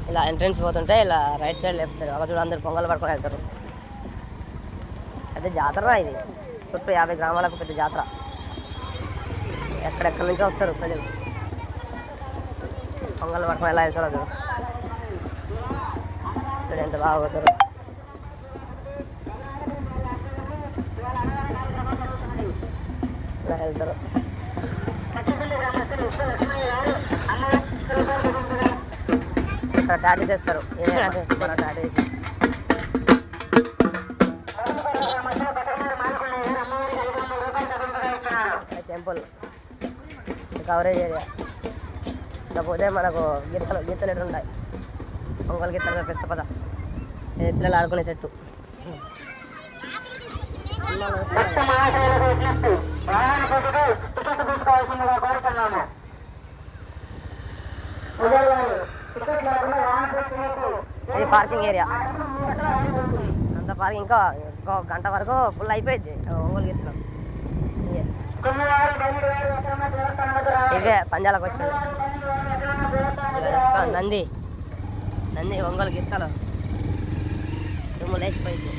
ఇలా ఎంట్రన్స్ పోతుంటే ఇలా రైట్ సైడ్ లెఫ్ట్ సైడ్ అలా చూడ అందరు పొంగల్ పడుకొని వెళ్తారు. పెద్ద జాతర ఇది, చుట్టూ 50 గ్రామాలకు పెద్ద జాతర. ఎక్కడెక్కడి నుంచో వస్తారు ప్రజలు పొంగల్ పడుకొని ఎలా వెళ్తారో చూడు. చూడు ఎంత బాగా పోతారు. ఇలా వెళ్తారు. ఇక్కడ టాటూ చేస్తారు. టాటూ చేసి టెంపుల్ కవరేజ్ ఏరియా. కాకపోతే మనకు గీతలు ఎటు ఉంటాయి, పొంగల్ గీతలు కనిపిస్తా పద. పిల్లలు ఆడుకునే చెట్టు. ఇది పార్కింగ్ ఏరియా అంత. పార్కింగ్ ఇంకా గంట వరకు ఫుల్ అయిపోయింది ఒంగోలు గీతలు. ఇవే పంజాలకు వచ్చింది. నంది ఒంగోలు గీతలు దుమ్ము లేచిపోయింది.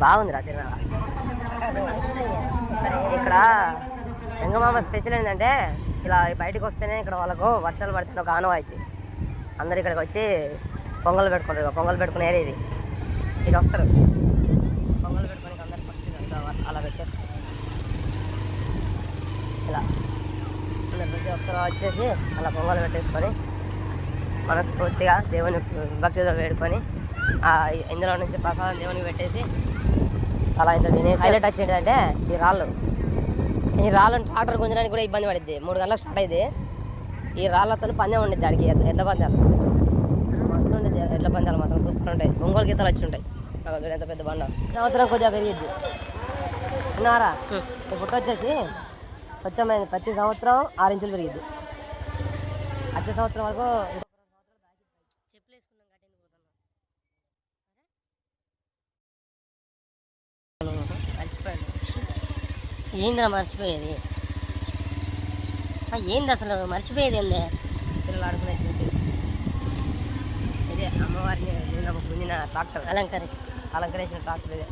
బాగుంది రా తిరుమల. ఇక్కడ రంగమామ స్పెషల్ ఏంటంటే ఇలా బయటకు వస్తేనే ఇక్కడ వాళ్ళకు వర్షాలు పడితే ఒక ఆనవాయితీ. అందరు ఇక్కడికి వచ్చి పొంగల్ పెట్టుకుంటారు. పొంగల్ పెట్టుకునే ఏరియా ఇది. ఇటు వస్తారు పొంగల్ పెట్టుకోనికి అందరు ఫస్ట్ అలా పెట్టేస్తారు. ఇలా అందరు ప్రతి ఒక్కరు వచ్చేసి అలా పొంగల్ పెట్టేసుకొని మనస్ఫూర్తిగా దేవుని భక్తితో వేడుకొని ఇందులో నుంచి ప్రసాదం దేవునికి పెట్టేసి అలా ఇంత తినేసి హైలైట్ వచ్చేది అంటే ఈ రాళ్ళను ట్రాక్టర్ గుంజడానికి కూడా ఇబ్బంది పడుద్ది. 3 గంటలకు స్టార్ట్ అయింది. ఈ రాళ్ళతో పందెం ఉండిద్ది ఆడికి, ఎడ్ల పందాలు మస్తు ఉండేది. ఎడ్ల పందాలు మాత్రం సూపర్ ఉంటాయి. ఒంగోలు గీతలు వచ్చి ఉంటాయి. చూడు ఎంత పెద్ద బండ. సంవత్సరం కొద్దిగా పెరిగిద్ది. విన్నారా? ఈ పుట్ట వచ్చేసి స్వచ్ఛమైంది. ప్రతి సంవత్సరం 6 ఇంచులు పెరిగిద్ది. వచ్చే సంవత్సరం వరకు ఏందిరా మర్చిపోయేది? ఏంది అసలు మర్చిపోయేది? ఏంది పిల్లలు ఆడుకునే ఇదే అమ్మవారిని గుంజిన ట్రాక్టర్, అలంకరించిన ట్రాక్టర్ ఇదే.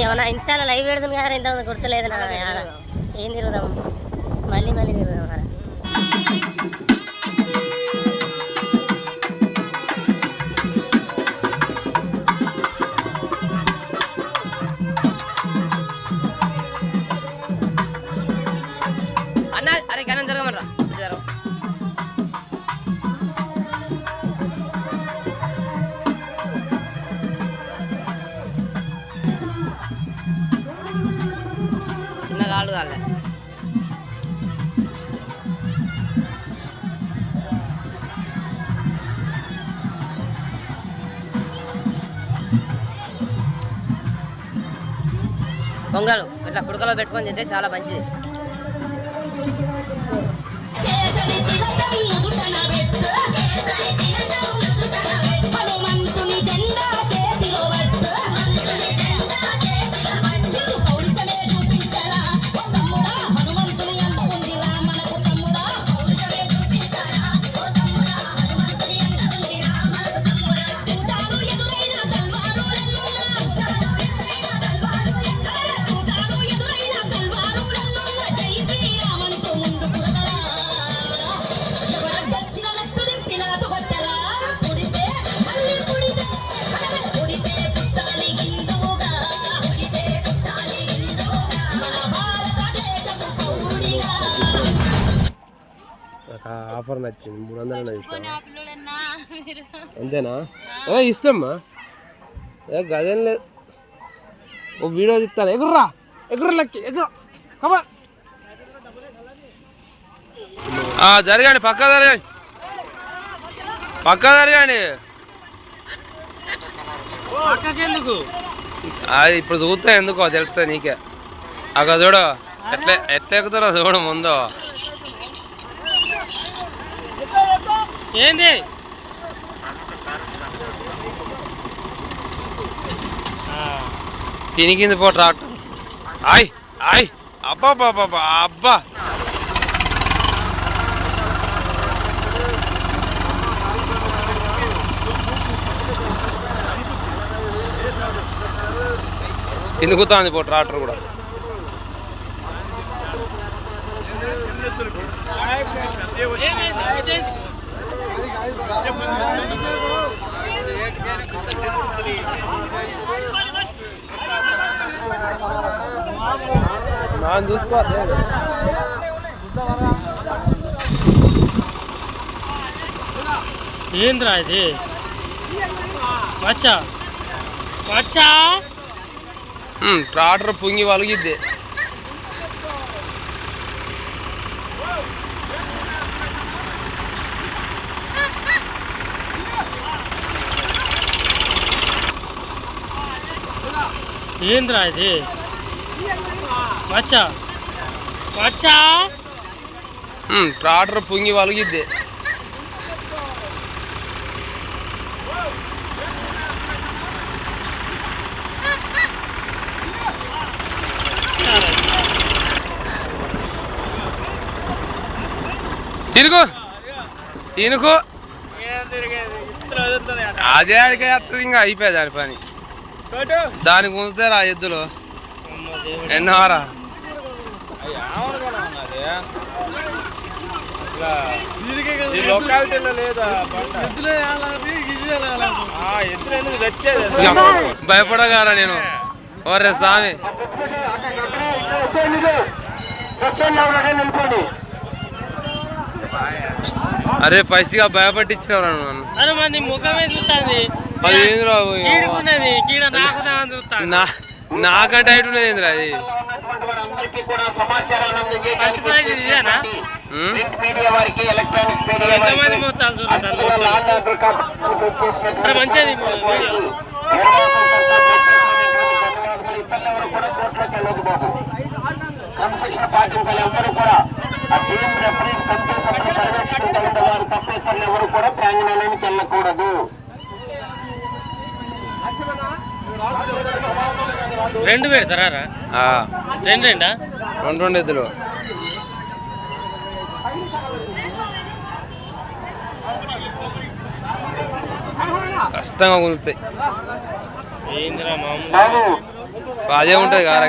ఏమన్నా ఇన్స్టాలో లైవ్ పెడుతుంది కదా, ఇంత గుర్తులేదు నా. ఏం తిరుగుదాం, మళ్ళీ తిరుగుదాం కదా. అన్న అరే గణం జరగమనరా జరగ. చిన్న కాళ్ళు కాలే. పొంగలు ఇట్లా కుడుకలో పెట్టుకొని తింటే చాలా మంచిది. ఆఫర్ నచ్చింది. 300 ఇష్టం అంతేనా? ఇష్టమ్మా, గదేం లేదు. ఓ వీడియో తీస్తాను. ఎగుర్రలకి జరగండి, పక్కా జరగండి. అది ఇప్పుడు చూస్తా, ఎందుకో తెలుస్తుంది నీకే. అక్కడ చూడు ఎట్లా ఎక్కుతారో చూడు ముందు. ఏంది తినికింది పో ట్రాక్టర్. ఆయ్ ఆయ్ అబ్బా బాబా అబ్బా తినుకుతాంది పో ట్రాక్టర్ కూడా. చూసుకో ఏంద్రా ఇది వచ్చా వచ్చా ట్రాక్టర్ పొంగి వలిగిద్ది. ఏంద్రా ఇది వచ్చా వచ్చా ట్రాక్టర్ పొంగి వలిగిద్ది. తినుకో తినుకో అదే అడిగే వస్తుంది. ఇంకా అయిపోయాయి దాని పని. దానికి ఉంచుతారా ఎద్దులు ఎన్నోరా. భయపడగారా నేను ఓరే స్వామి. అరే పైసగా భయపట్టించినవరా నన్ను. అరే మరి ముఖమే చూస్తుంది. అది ఏంద్రా నాకంటే హైట్ ఉన్నది ఏంద్రా అది. ఎంతమంది మొత్తాలు చూడండి మంచిది. క్రమశిక్షణ పాటించాలి. ఎవరు కూడా ఆ టీం రెఫరీస్ కంట్రోల్ సభ్యులు పర్యవేక్షించగలిగిన వారు తప్ప ఇతరులు ఎవరు కూడా ప్రాంగణానికి వెళ్ళకూడదు. రెండు పెడతారా? రెండు రెండు ఎద్దులు కష్టంగా గుంజుతాయి. అదే ఉంటుంది కదా.